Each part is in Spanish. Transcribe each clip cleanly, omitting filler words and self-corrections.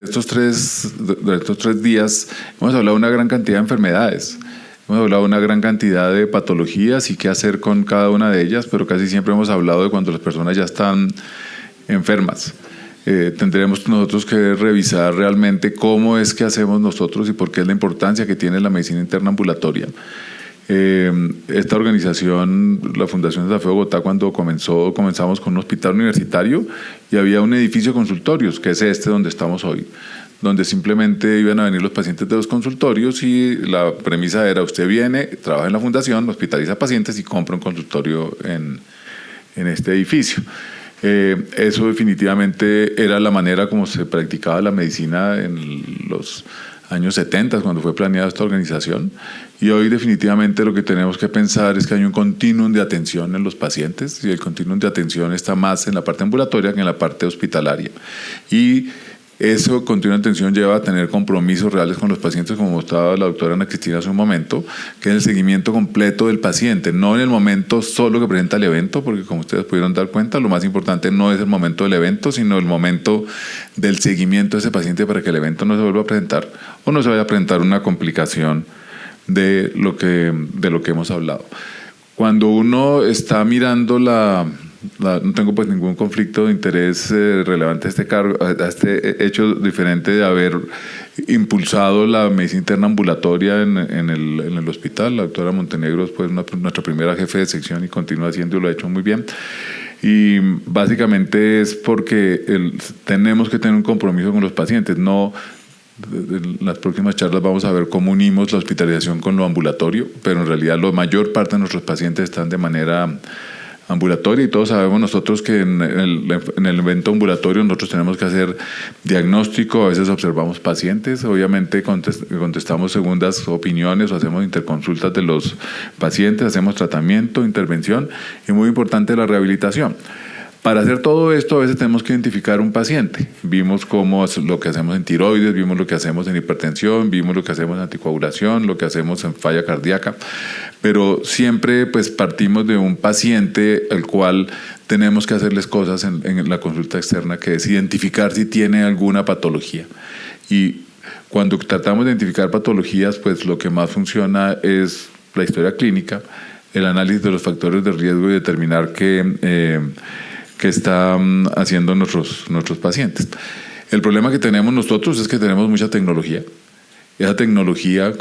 De estos tres días hemos hablado de una gran cantidad de enfermedades, hemos hablado de una gran cantidad de patologías y qué hacer con cada una de ellas, pero casi siempre hemos hablado de cuando las personas ya están enfermas. Tendremos nosotros que revisar realmente cómo es que hacemos nosotros y por qué es la importancia que tiene la medicina interna ambulatoria. Esta organización, la Fundación Santa Fe de Bogotá, cuando comenzamos con un hospital universitario y había un edificio de consultorios, que es este donde estamos hoy, donde simplemente iban a venir los pacientes de los consultorios y la premisa era: usted viene, trabaja en la fundación, hospitaliza pacientes y compra un consultorio en este edificio. Eso definitivamente era la manera como se practicaba la medicina en los años 70, cuando fue planeada esta organización, y hoy definitivamente lo que tenemos que pensar es que hay un continuum de atención en los pacientes, y el continuum de atención está más en la parte ambulatoria que en la parte hospitalaria, y eso continuum de atención lleva a tener compromisos reales con los pacientes, como mostraba la doctora Ana Cristina hace un momento, que es el seguimiento completo del paciente, no en el momento solo que presenta el evento, porque como ustedes pudieron dar cuenta, lo más importante no es el momento del evento, sino el momento del seguimiento de ese paciente para que el evento no se vuelva a presentar o no se vaya a presentar una complicación de lo que hemos hablado. Cuando uno está mirando no tengo pues ningún conflicto de interés relevante a este hecho diferente de haber impulsado la medicina interna ambulatoria en el hospital. La doctora Montenegro pues nuestra primera jefe de sección y continúa haciendo y lo ha hecho muy bien. Y básicamente es porque tenemos que tener un compromiso con los pacientes. No, en las próximas charlas vamos a ver cómo unimos la hospitalización con lo ambulatorio, pero en realidad la mayor parte de nuestros pacientes están de manera ambulatoria, y todos sabemos nosotros que en el evento ambulatorio nosotros tenemos que hacer diagnóstico, a veces observamos pacientes, obviamente contestamos segundas opiniones o hacemos interconsultas de los pacientes, hacemos tratamiento, intervención y muy importante la rehabilitación. Para hacer todo esto, a veces tenemos que identificar un paciente. Vimos lo que hacemos en tiroides, vimos lo que hacemos en hipertensión, vimos lo que hacemos en anticoagulación, lo que hacemos en falla cardíaca, pero siempre pues partimos de un paciente al cual tenemos que hacerles cosas en la consulta externa, que es identificar si tiene alguna patología. Y cuando tratamos de identificar patologías, pues lo que más funciona es la historia clínica, el análisis de los factores de riesgo y determinar que están haciendo nuestros pacientes. El problema que tenemos nosotros es que tenemos mucha tecnología. Esa tecnología,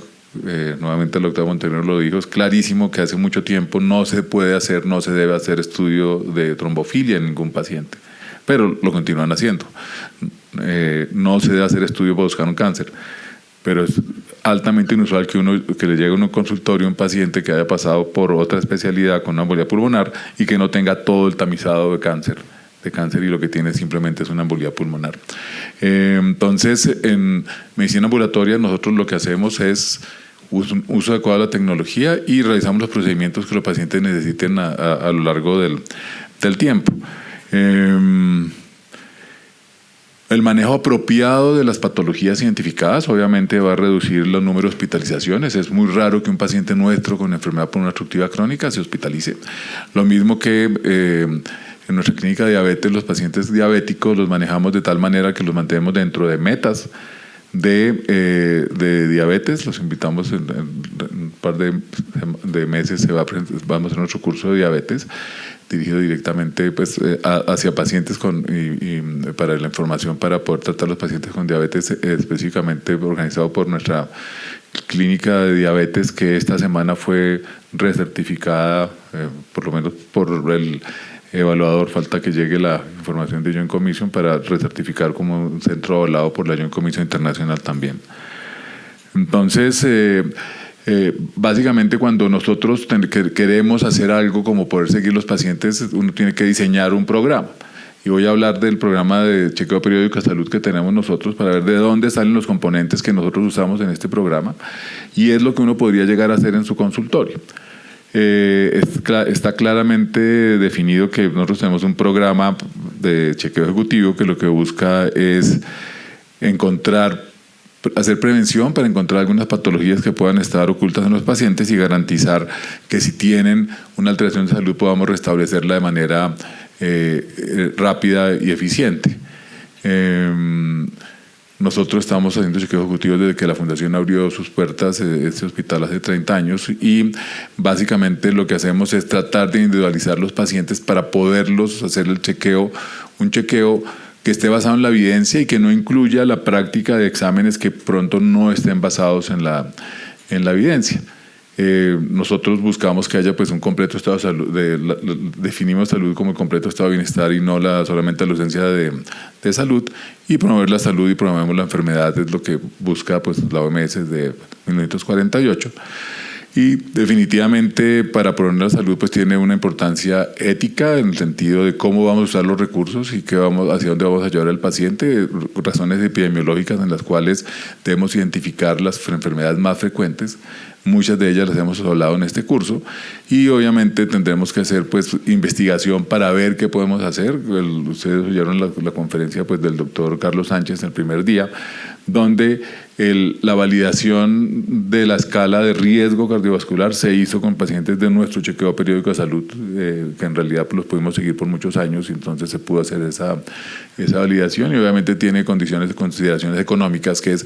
nuevamente el doctor Montenegro lo dijo, es clarísimo que hace mucho tiempo no se debe hacer estudio de trombofilia en ningún paciente, pero lo continúan haciendo. No se debe hacer estudio para buscar un cáncer, pero es altamente inusual que le llegue a un consultorio un paciente que haya pasado por otra especialidad con una embolia pulmonar y que no tenga todo el tamizado de cáncer y lo que tiene simplemente es una embolia pulmonar. Entonces, en medicina ambulatoria nosotros lo que hacemos es uso adecuado de la tecnología y realizamos los procedimientos que los pacientes necesiten a lo largo del tiempo. El manejo apropiado de las patologías identificadas obviamente va a reducir los números de hospitalizaciones. Es muy raro que un paciente nuestro con enfermedad pulmonar obstructiva crónica se hospitalice. Lo mismo que en nuestra clínica de diabetes, los pacientes diabéticos los manejamos de tal manera que los mantenemos dentro de metas de diabetes. Los invitamos en un par de meses, vamos a hacer nuestro curso de diabetes dirigido directamente pues, hacia pacientes y para la información para poder tratar a los pacientes con diabetes, específicamente organizado por nuestra clínica de diabetes, que esta semana fue recertificada, por lo menos por el evaluador. Falta que llegue la información de Joint Commission para recertificar como un centro avalado por la Joint Commission Internacional también. Entonces, básicamente cuando nosotros queremos hacer algo como poder seguir los pacientes, uno tiene que diseñar un programa. Y voy a hablar del programa de chequeo periódico de salud que tenemos nosotros para ver de dónde salen los componentes que nosotros usamos en este programa, y es lo que uno podría llegar a hacer en su consultorio. Está claramente definido que nosotros tenemos un programa de chequeo ejecutivo que lo que busca es hacer prevención para encontrar algunas patologías que puedan estar ocultas en los pacientes y garantizar que si tienen una alteración de salud podamos restablecerla de manera rápida y eficiente. Nosotros estamos haciendo chequeos ejecutivos desde que la Fundación abrió sus puertas, este hospital, hace 30 años, y básicamente lo que hacemos es tratar de individualizar los pacientes para poderlos hacer el chequeo, un chequeo que esté basado en la evidencia y que no incluya la práctica de exámenes que pronto no estén basados en la evidencia. Nosotros buscamos que haya pues un completo estado de salud, definimos salud como el completo estado de bienestar y no solamente la ausencia de salud, y promover la salud y promovemos la enfermedad, es lo que busca pues la OMS desde 1948. Y definitivamente para promover la salud pues tiene una importancia ética en el sentido de cómo vamos a usar los recursos y hacia dónde vamos a llevar al paciente, razones epidemiológicas en las cuales debemos identificar las enfermedades más frecuentes. Muchas de ellas las hemos hablado en este curso, y obviamente tendremos que hacer pues investigación para ver qué podemos hacer. Ustedes oyeron la conferencia pues del doctor Carlos Sánchez el primer día, donde la validación de la escala de riesgo cardiovascular se hizo con pacientes de nuestro chequeo periódico de salud, que en realidad pues, los pudimos seguir por muchos años, y entonces se pudo hacer esa validación, y obviamente tiene consideraciones económicas, que es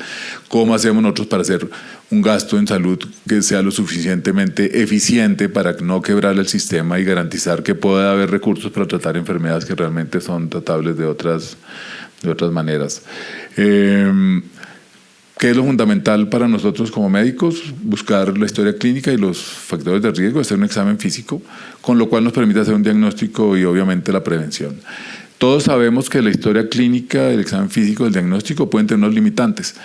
cómo hacemos nosotros para hacer un gasto en salud que sea lo suficientemente eficiente para no quebrar el sistema y garantizar que pueda haber recursos para tratar enfermedades que realmente son tratables de otras maneras. ¿Qué es lo fundamental para nosotros como médicos? Buscar la historia clínica y los factores de riesgo, hacer un examen físico, con lo cual nos permite hacer un diagnóstico y obviamente la prevención. Todos sabemos que la historia clínica, el examen físico, el diagnóstico pueden tener unos limitantes,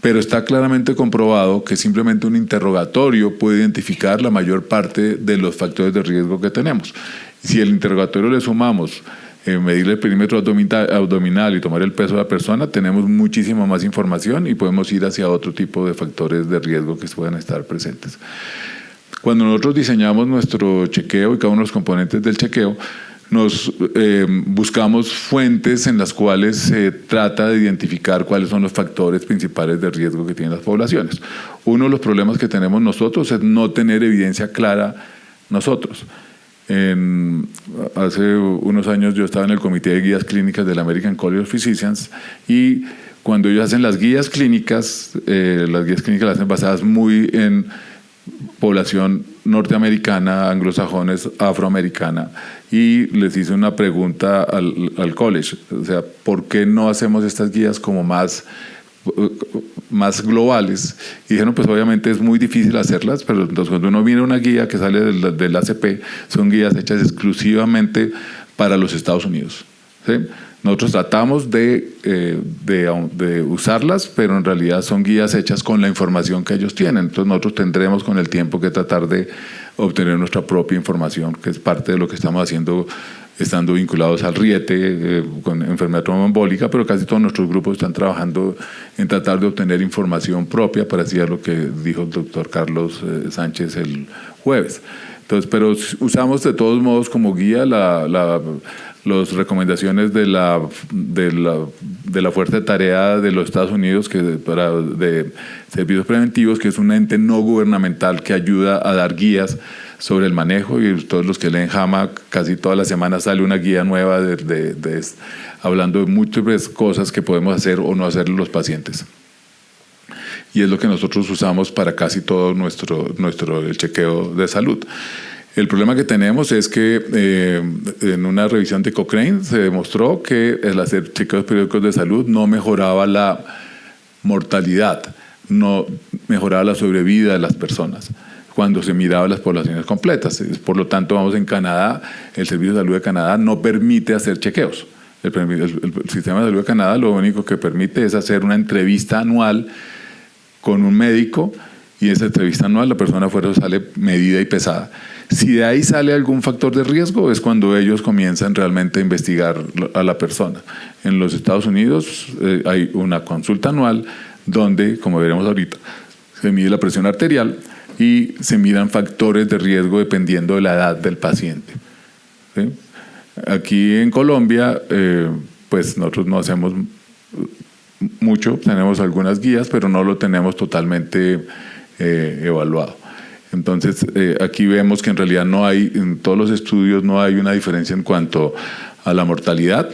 pero está claramente comprobado que simplemente un interrogatorio puede identificar la mayor parte de los factores de riesgo que tenemos. Si el interrogatorio le sumamos medir el perímetro abdominal y tomar el peso de la persona, tenemos muchísima más información y podemos ir hacia otro tipo de factores de riesgo que puedan estar presentes. Cuando nosotros diseñamos nuestro chequeo y cada uno de los componentes del chequeo, nos buscamos fuentes en las cuales se trata de identificar cuáles son los factores principales de riesgo que tienen las poblaciones. Uno de los problemas que tenemos nosotros es no tener evidencia clara nosotros. Hace unos años yo estaba en el comité de guías clínicas del American College of Physicians, y cuando ellos hacen las guías clínicas las hacen basadas muy en población norteamericana, anglosajones, afroamericana, y les hice una pregunta al college, o sea, ¿por qué no hacemos estas guías como más globales? Y dijeron, pues obviamente es muy difícil hacerlas, pero entonces cuando uno mira una guía que sale del ACP, son guías hechas exclusivamente para los Estados Unidos, ¿sí? Nosotros tratamos de usarlas, pero en realidad son guías hechas con la información que ellos tienen. Entonces nosotros tendremos con el tiempo que tratar de obtener nuestra propia información, que es parte de lo que estamos haciendo estando vinculados al RIETE, con enfermedad tromboembólica, pero casi todos nuestros grupos están trabajando en tratar de obtener información propia, parecía lo que dijo el doctor Carlos Sánchez el jueves. Entonces, pero usamos de todos modos como guía las recomendaciones de la Fuerza de Tarea de los Estados Unidos de servicios preventivos, que es un ente no gubernamental que ayuda a dar guías sobre el manejo, y todos los que leen JAMA, casi todas las semanas sale una guía nueva hablando de múltiples cosas que podemos hacer o no hacer los pacientes. Y es lo que nosotros usamos para casi todo el chequeo de salud. El problema que tenemos es que en una revisión de Cochrane se demostró que el hacer chequeos periódicos de salud no mejoraba la mortalidad, no mejoraba la sobrevida de las personas cuando se miraba las poblaciones completas. Por lo tanto, vamos en Canadá, el Servicio de Salud de Canadá no permite hacer chequeos. El Sistema de Salud de Canadá lo único que permite es hacer una entrevista anual con un médico, y esa entrevista anual la persona afuera sale medida y pesada. Si de ahí sale algún factor de riesgo, es cuando ellos comienzan realmente a investigar a la persona. En los Estados Unidos hay una consulta anual donde, como veremos ahorita, se mide la presión arterial y se miran factores de riesgo dependiendo de la edad del paciente, ¿sí? Aquí en Colombia, pues nosotros no hacemos mucho, tenemos algunas guías, pero no lo tenemos totalmente evaluado. Entonces, aquí vemos que en realidad no hay, en todos los estudios no hay una diferencia en cuanto a la mortalidad,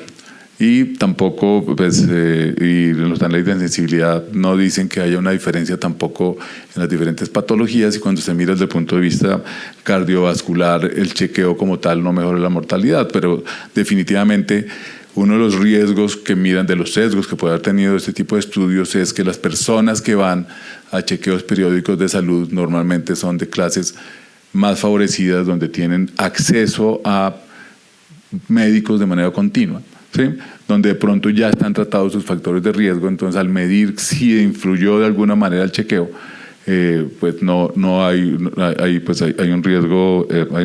y tampoco, pues, y los análisis de sensibilidad no dicen que haya una diferencia tampoco en las diferentes patologías, y cuando se mira desde el punto de vista cardiovascular, el chequeo como tal no mejora la mortalidad, pero definitivamente uno de los riesgos que miran, de los sesgos que puede haber tenido este tipo de estudios, es que las personas que van a chequeos periódicos de salud normalmente son de clases más favorecidas, donde tienen acceso a médicos de manera continua, ¿sí? Donde de pronto ya están tratados sus factores de riesgo. Entonces, al medir si influyó de alguna manera el chequeo, pues no hay un riesgo, hay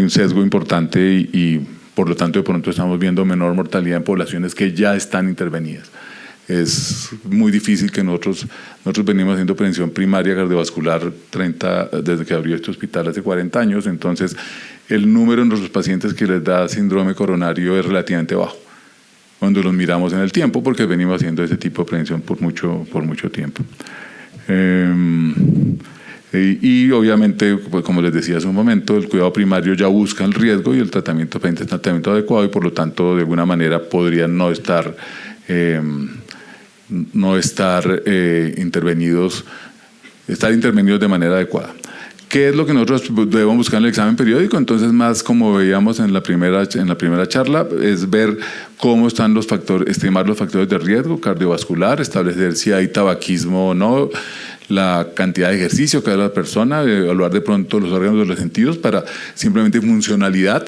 un sesgo importante, y por lo tanto de pronto estamos viendo menor mortalidad en poblaciones que ya están intervenidas. Es muy difícil que nosotros venimos haciendo prevención primaria cardiovascular desde que abrió este hospital hace 40 años, entonces el número de nuestros pacientes que les da síndrome coronario es relativamente bajo cuando los miramos en el tiempo, porque venimos haciendo ese tipo de prevención por mucho tiempo. Y obviamente, pues, como les decía hace un momento, el cuidado primario ya busca el riesgo y el tratamiento adecuado, y por lo tanto de alguna manera podrían no estar intervenidos de manera adecuada. ¿Qué es lo que nosotros debemos buscar en el examen periódico? Entonces, más como veíamos en la primera charla, es ver cómo están los factores, estimar los factores de riesgo cardiovascular, establecer si hay tabaquismo o no, la cantidad de ejercicio que hace la persona, evaluar de pronto los órganos de los sentidos para simplemente funcionalidad.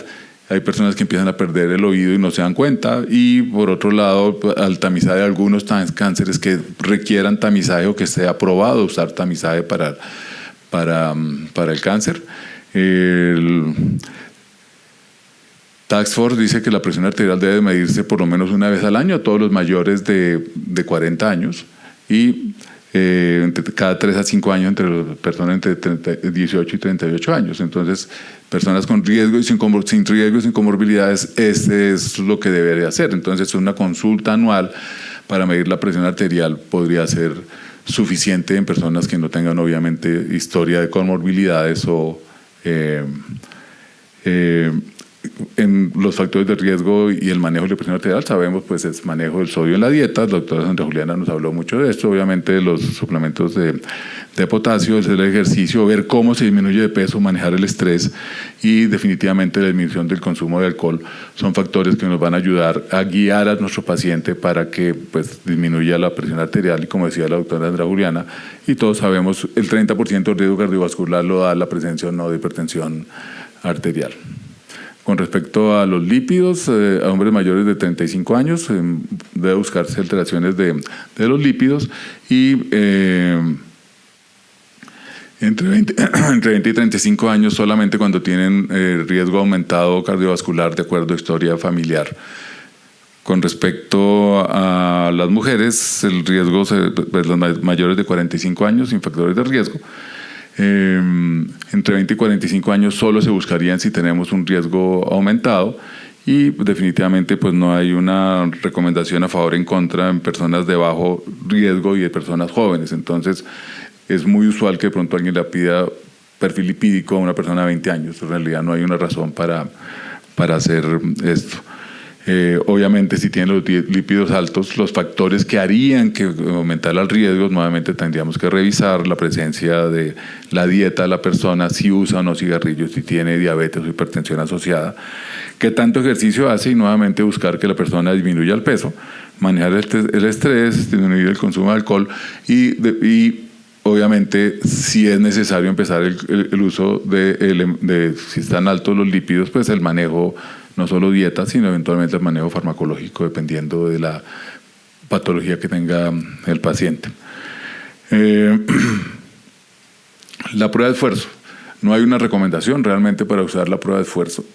Hay personas que empiezan a perder el oído y no se dan cuenta, y por otro lado, al tamizaje de algunos cánceres que requieran tamizaje o que esté aprobado usar tamizaje para el cáncer. El Task Force dice que la presión arterial debe medirse por lo menos una vez al año a todos los mayores de 40 años, y cada 3 a 5 años entre las personas entre 18 y 38 años. Entonces, personas con riesgo y sin riesgo y sin comorbilidades, este es lo que debería hacer. Entonces, una consulta anual para medir la presión arterial podría ser suficiente en personas que no tengan obviamente historia de comorbilidades o en los factores de riesgo y el manejo de la presión arterial. Sabemos, pues, es manejo del sodio en la dieta. La doctora Sandra Juliana nos habló mucho de esto, obviamente los suplementos de potasio, el ejercicio, ver cómo se disminuye de peso, manejar el estrés, y definitivamente la disminución del consumo de alcohol son factores que nos van a ayudar a guiar a nuestro paciente para que, pues, disminuya la presión arterial. Y como decía la doctora Sandra Juliana, y todos sabemos, el 30% del riesgo cardiovascular lo da la presencia o no de hipertensión arterial. Con respecto a los lípidos, a hombres mayores de 35 años, debe buscarse alteraciones de los lípidos, y entre 20 y 35 años solamente cuando tienen riesgo aumentado cardiovascular de acuerdo a historia familiar. Con respecto a las mujeres, el riesgo, pues, los mayores de 45 años sin factores de riesgo, entre 20 y 45 años solo se buscarían si tenemos un riesgo aumentado, y definitivamente, pues, no hay una recomendación a favor o en contra en personas de bajo riesgo y de personas jóvenes. Entonces, es muy usual que de pronto alguien le pida perfil lipídico a una persona de 20 años. En realidad no hay una razón para hacer esto. Obviamente, si tienen los lípidos altos, los factores que harían que aumentara el riesgo, nuevamente tendríamos que revisar la presencia de la dieta de la persona, si usa o no cigarrillos, si tiene diabetes o hipertensión asociada, qué tanto ejercicio hace, y nuevamente buscar que la persona disminuya el peso, manejar el estrés, disminuir el consumo de alcohol, y obviamente, si es necesario empezar el uso de si están altos los lípidos, pues el manejo, no solo dieta, sino eventualmente el manejo farmacológico, dependiendo de la patología que tenga el paciente. La prueba de esfuerzo. No hay una recomendación realmente para usar la prueba de esfuerzo.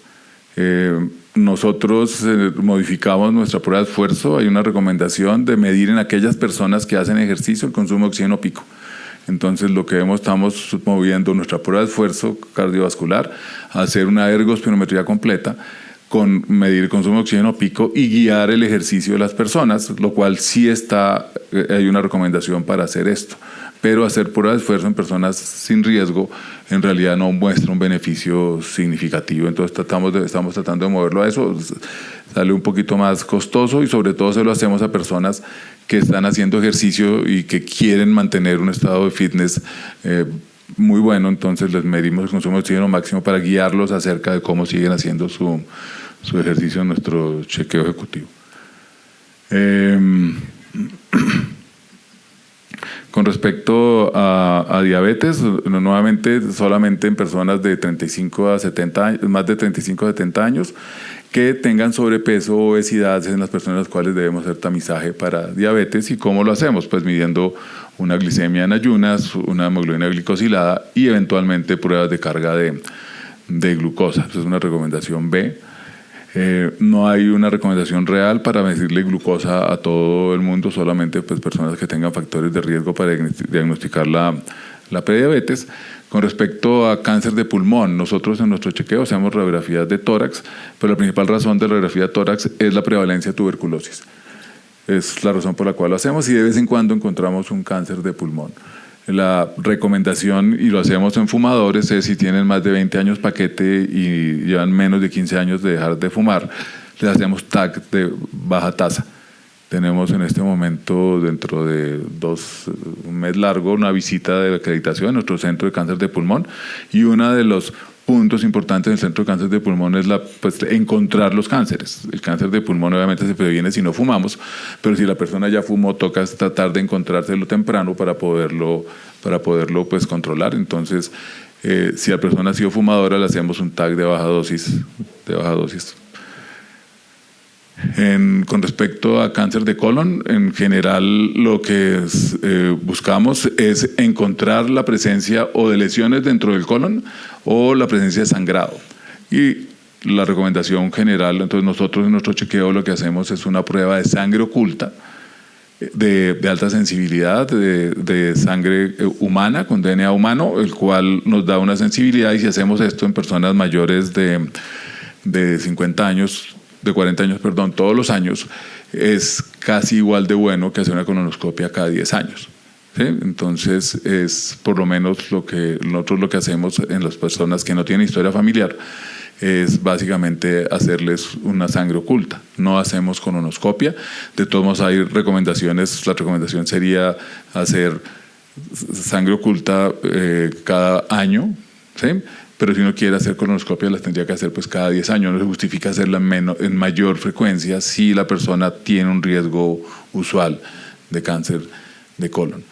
Nosotros modificamos nuestra prueba de esfuerzo. Hay una recomendación de medir en aquellas personas que hacen ejercicio el consumo de oxígeno pico. Entonces, lo que estamos moviendo nuestra prueba de esfuerzo cardiovascular a hacer una ergospirometría completa, con medir el consumo de oxígeno pico y guiar el ejercicio de las personas, lo cual sí hay una recomendación para hacer esto. pero hacer prueba de esfuerzo en personas sin riesgo en realidad no muestra un beneficio significativo. Entonces estamos tratando de moverlo a eso. Sale un poquito más costoso y sobre todo se lo hacemos a personas que están haciendo ejercicio y que quieren mantener un estado de fitness muy bueno. Entonces les medimos el consumo de oxígeno máximo para guiarlos acerca de cómo siguen haciendo su ejercicio en nuestro chequeo ejecutivo. Con respecto a diabetes, nuevamente solamente en personas de 35 a 70 años, más de 35 a 70 años, que tengan sobrepeso o obesidad, en las personas a las cuales debemos hacer tamizaje para diabetes. ¿Y cómo lo hacemos? Pues midiendo una glicemia en ayunas, una hemoglobina glicosilada y eventualmente pruebas de carga de glucosa. Esa es una recomendación B. No hay una recomendación real para medirle glucosa a todo el mundo, solamente pues, personas que tengan factores de riesgo para diagnosticar la prediabetes. Con respecto a cáncer de pulmón, nosotros en nuestro chequeo hacemos radiografías de tórax, pero la principal razón de la radiografía de tórax es la prevalencia de tuberculosis. Es la razón por la cual lo hacemos y de vez en cuando encontramos un cáncer de pulmón. La recomendación, y lo hacemos en fumadores, es si tienen más de 20 años paquete y llevan menos de 15 años de dejar de fumar, les hacemos TAC de baja tasa. Tenemos en este momento, dentro de un mes largo, una visita de acreditación en nuestro centro de cáncer de pulmón, y uno de los puntos importantes del centro de cáncer de pulmón es encontrar los cánceres. El cáncer de pulmón obviamente se previene si no fumamos, pero si la persona ya fumó, toca tratar de encontrárselo temprano para poderlo pues, controlar. Entonces, si la persona ha sido fumadora, le hacemos un TAC de baja dosis. Con respecto a cáncer de colon, en general lo que buscamos es encontrar la presencia o de lesiones dentro del colon o la presencia de sangrado. Y la recomendación general, entonces nosotros en nuestro chequeo lo que hacemos es una prueba de sangre oculta de alta sensibilidad, de sangre humana, con DNA humano, el cual nos da una sensibilidad, y si hacemos esto en personas mayores de 50 años, de 40 años, perdón, todos los años, es casi igual de bueno que hacer una colonoscopia cada 10 años. ¿Sí? Entonces, es por lo menos nosotros lo que hacemos en las personas que no tienen historia familiar, es básicamente hacerles una sangre oculta. No hacemos colonoscopia. De todos modos, hay recomendaciones. La recomendación sería hacer sangre oculta cada año, ¿sí? Pero si uno quiere hacer colonoscopia, las tendría que hacer pues cada 10 años. No se justifica hacerla en mayor frecuencia si la persona tiene un riesgo usual de cáncer de colon.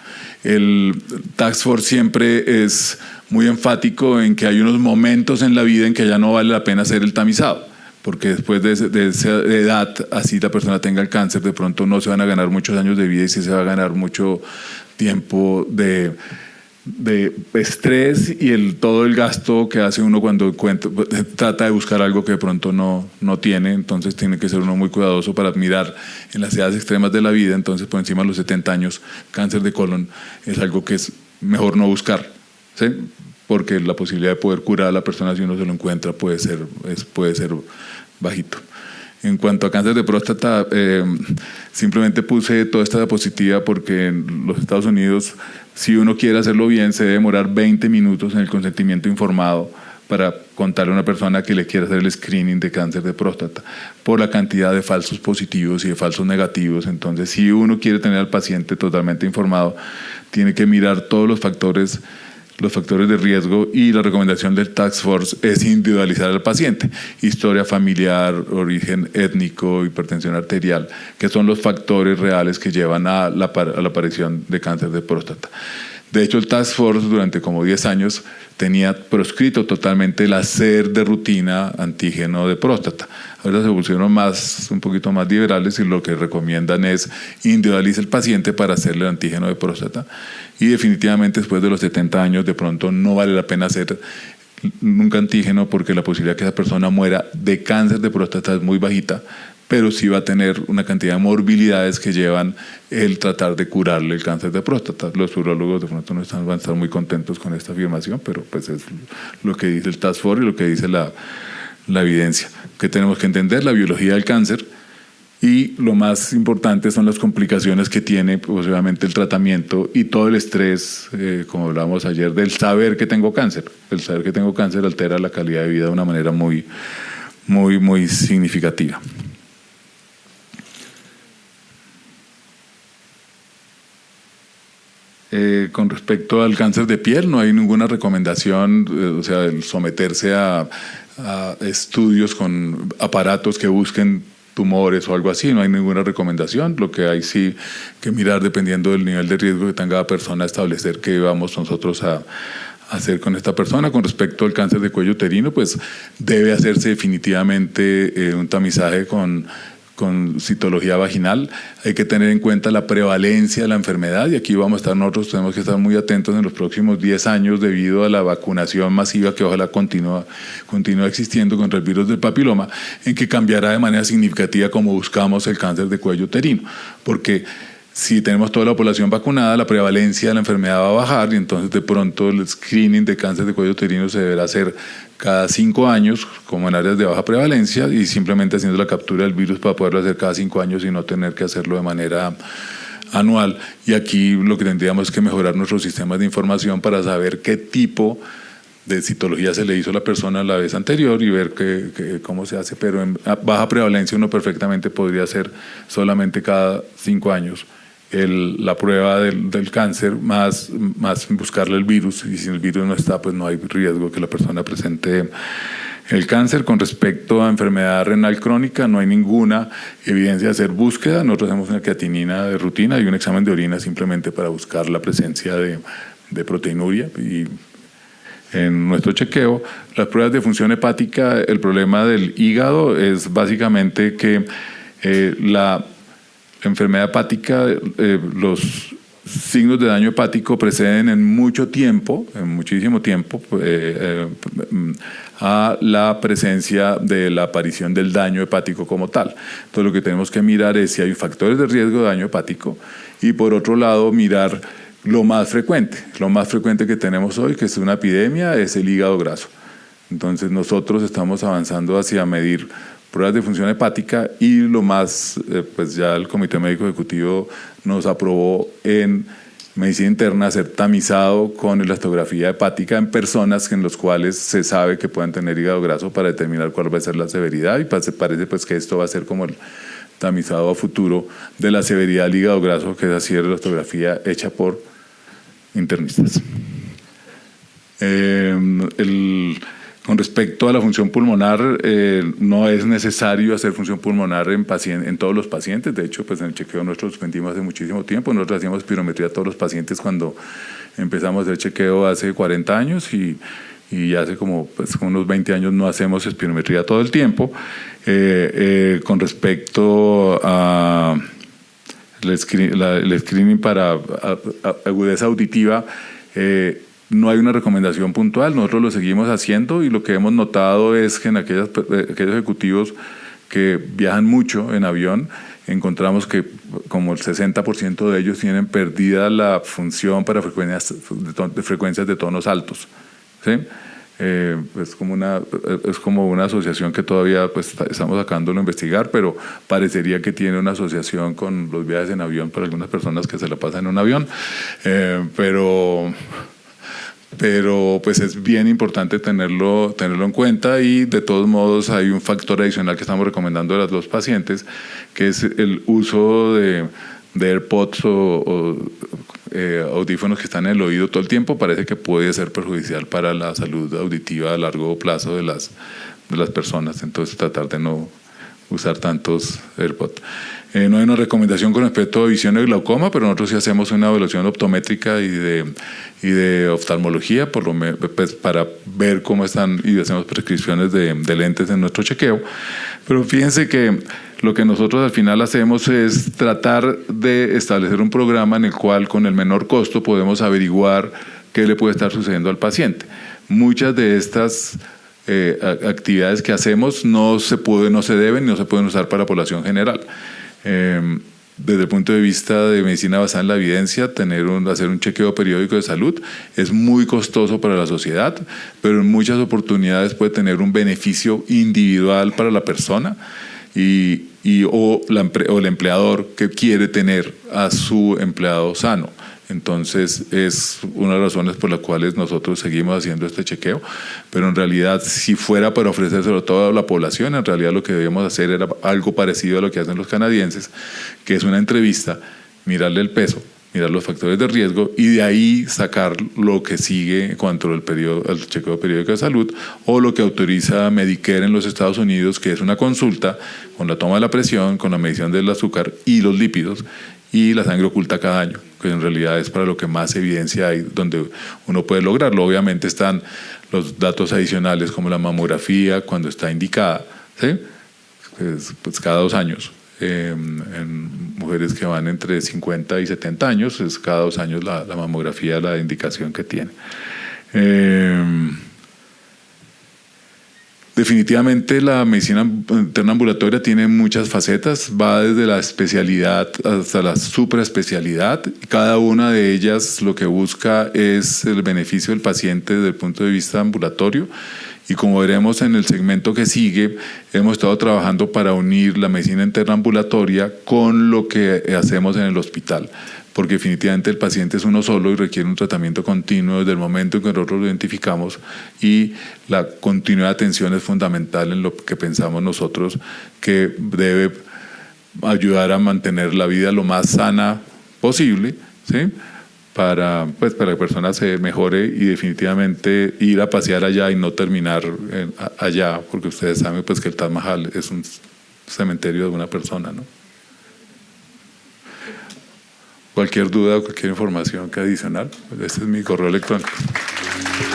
El Task Force siempre es muy enfático en que hay unos momentos en la vida en que ya no vale la pena hacer el tamizado, porque después de esa edad, así la persona tenga el cáncer, de pronto no se van a ganar muchos años de vida y sí se va a ganar mucho tiempo de estrés y todo el gasto que hace uno cuando trata de buscar algo que de pronto no tiene. Entonces tiene que ser uno muy cuidadoso para mirar en las edades extremas de la vida. Entonces por encima de los 70 años, cáncer de colon es algo que es mejor no buscar, ¿sí? Porque la posibilidad de poder curar a la persona si uno se lo encuentra puede ser bajito. En cuanto a cáncer de próstata, simplemente puse toda esta diapositiva porque en los Estados Unidos, si uno quiere hacerlo bien, se debe demorar 20 minutos en el consentimiento informado para contarle a una persona que le quiere hacer el screening de cáncer de próstata, por la cantidad de falsos positivos y de falsos negativos. Entonces, si uno quiere tener al paciente totalmente informado, tiene que mirar todos los factores de riesgo, y la recomendación del Task Force es individualizar al paciente: historia familiar, origen étnico, hipertensión arterial, que son los factores reales que llevan a la aparición de cáncer de próstata. De hecho, el Task Force durante como 10 años tenía proscrito totalmente el hacer de rutina antígeno de próstata. Ahora se pusieron un poquito más liberales, y lo que recomiendan es individualizar al paciente para hacerle el antígeno de próstata. Y definitivamente después de los 70 años de pronto no vale la pena hacer nunca antígeno, porque la posibilidad de que esa persona muera de cáncer de próstata es muy bajita, pero sí va a tener una cantidad de morbilidades que llevan el tratar de curarle el cáncer de próstata. Los urólogos de pronto no van a estar muy contentos con esta afirmación, pero pues es lo que dice el Task Force y lo que dice la evidencia. Que tenemos que entender la biología del cáncer Y lo más importante son las complicaciones que tiene, pues, obviamente, el tratamiento y todo el estrés, como hablábamos ayer, del saber que tengo cáncer. El saber que tengo cáncer altera la calidad de vida de una manera muy, muy, muy significativa. Con respecto al cáncer de piel, no hay ninguna recomendación, o sea, el someterse a estudios con aparatos que busquen tumores o algo así, no hay ninguna recomendación. Lo que hay sí que mirar, dependiendo del nivel de riesgo que tenga la persona, establecer qué vamos nosotros a hacer con esta persona. Con respecto al cáncer de cuello uterino, pues debe hacerse definitivamente un tamizaje con citología vaginal. Hay que tener en cuenta la prevalencia de la enfermedad, y aquí vamos a estar nosotros, tenemos que estar muy atentos en los próximos 10 años debido a la vacunación masiva que ojalá continúa existiendo contra el virus del papiloma, en que cambiará de manera significativa como buscamos el cáncer de cuello uterino, porque si tenemos toda la población vacunada, la prevalencia de la enfermedad va a bajar, y entonces de pronto el screening de cáncer de cuello uterino se deberá hacer cada 5 años, como en áreas de baja prevalencia, y simplemente haciendo la captura del virus para poderlo hacer cada 5 años y no tener que hacerlo de manera anual. Y aquí lo que tendríamos que mejorar nuestros sistemas de información para saber qué tipo de citología se le hizo a la persona la vez anterior y ver cómo se hace, pero en baja prevalencia uno perfectamente podría hacer solamente cada 5 años la prueba del cáncer, más buscarle el virus, y si el virus no está, pues no hay riesgo que la persona presente el cáncer. Con respecto a enfermedad renal crónica, no hay ninguna evidencia de hacer búsqueda. Nosotros hacemos una creatinina de rutina y un examen de orina simplemente para buscar la presencia de proteinuria, y en nuestro chequeo, las pruebas de función hepática, el problema del hígado es básicamente que la enfermedad hepática, los signos de daño hepático preceden en muchísimo tiempo, a la presencia de la aparición del daño hepático como tal. Entonces, lo que tenemos que mirar es si hay factores de riesgo de daño hepático, y por otro lado mirar lo más frecuente que tenemos hoy, que es una epidemia, es el hígado graso. Entonces nosotros estamos avanzando hacia medir pruebas de función hepática, y lo más, pues ya el Comité Médico Ejecutivo nos aprobó en medicina interna hacer tamizado con elastografía hepática en personas en las cuales se sabe que pueden tener hígado graso, para determinar cuál va a ser la severidad, y parece pues que esto va a ser como el tamizado a futuro de la severidad del hígado graso, que es así, la elastografía hecha por internistas. Con respecto a la función pulmonar, no es necesario hacer función pulmonar en todos los pacientes. De hecho, pues en el chequeo nosotros suspendimos hace muchísimo tiempo. Nosotros hacíamos espirometría a todos los pacientes cuando empezamos a hacer chequeo hace 40 años, y hace como unos 20 años no hacemos espirometría todo el tiempo. Con respecto a el screening para agudeza auditiva, no hay una recomendación puntual, nosotros lo seguimos haciendo, y lo que hemos notado es que en aquellos ejecutivos que viajan mucho en avión, encontramos que como el 60% de ellos tienen perdida la función para frecuencias de tonos altos, ¿sí? Es como una asociación que todavía pues estamos sacándolo a investigar, pero parecería que tiene una asociación con los viajes en avión para algunas personas que se la pasan en un avión, pero pues es bien importante tenerlo en cuenta. Y de todos modos hay un factor adicional que estamos recomendando a los pacientes, que es el uso de AirPods o audífonos que están en el oído todo el tiempo. Parece que puede ser perjudicial para la salud auditiva a largo plazo de las personas, entonces tratar de no usar tantos AirPods. No hay una recomendación con respecto a visión de glaucoma, pero nosotros sí hacemos una evaluación optométrica y de oftalmología, pues, para ver cómo están, y hacemos prescripciones de lentes en nuestro chequeo. Pero fíjense que lo que nosotros al final hacemos es tratar de establecer un programa en el cual, con el menor costo, podemos averiguar qué le puede estar sucediendo al paciente. Muchas de estas actividades que hacemos no se deben usar para la población general. Desde el punto de vista de medicina basada en la evidencia, hacer un chequeo periódico de salud es muy costoso para la sociedad, pero en muchas oportunidades puede tener un beneficio individual para la persona. o el empleador que quiere tener a su empleado sano. Entonces es una de las razones por las cuales nosotros seguimos haciendo este chequeo, pero en realidad si fuera para ofrecérselo a toda la población, en realidad lo que debíamos hacer era algo parecido a lo que hacen los canadienses, que es una entrevista, mirarle el peso, mirar los factores de riesgo y de ahí sacar lo que sigue en cuanto al chequeo periódico de salud o lo que autoriza Medicare en los Estados Unidos, que es una consulta con la toma de la presión, con la medición del azúcar y los lípidos y la sangre oculta cada año, que en realidad es para lo que más evidencia hay, donde uno puede lograrlo. Obviamente están los datos adicionales como la mamografía cuando está indicada, ¿sí? Pues cada 2 años. En mujeres que van entre 50 y 70 años, es cada 2 años la mamografía, la indicación que tiene. Definitivamente la medicina interna ambulatoria tiene muchas facetas, va desde la especialidad hasta la supraespecialidad. Cada una de ellas lo que busca es el beneficio del paciente desde el punto de vista ambulatorio. Y como veremos en el segmento que sigue, hemos estado trabajando para unir la medicina interna ambulatoria con lo que hacemos en el hospital, porque definitivamente el paciente es uno solo y requiere un tratamiento continuo desde el momento en que nosotros lo identificamos, y la continuidad de atención es fundamental en lo que pensamos nosotros que debe ayudar a mantener la vida lo más sana posible, ¿sí? Para que la persona se mejore y definitivamente ir a pasear allá y no terminar allá, porque ustedes saben pues que el Taj Mahal es un cementerio de una persona, ¿no? Cualquier duda o cualquier información que adicional, este es mi correo electrónico.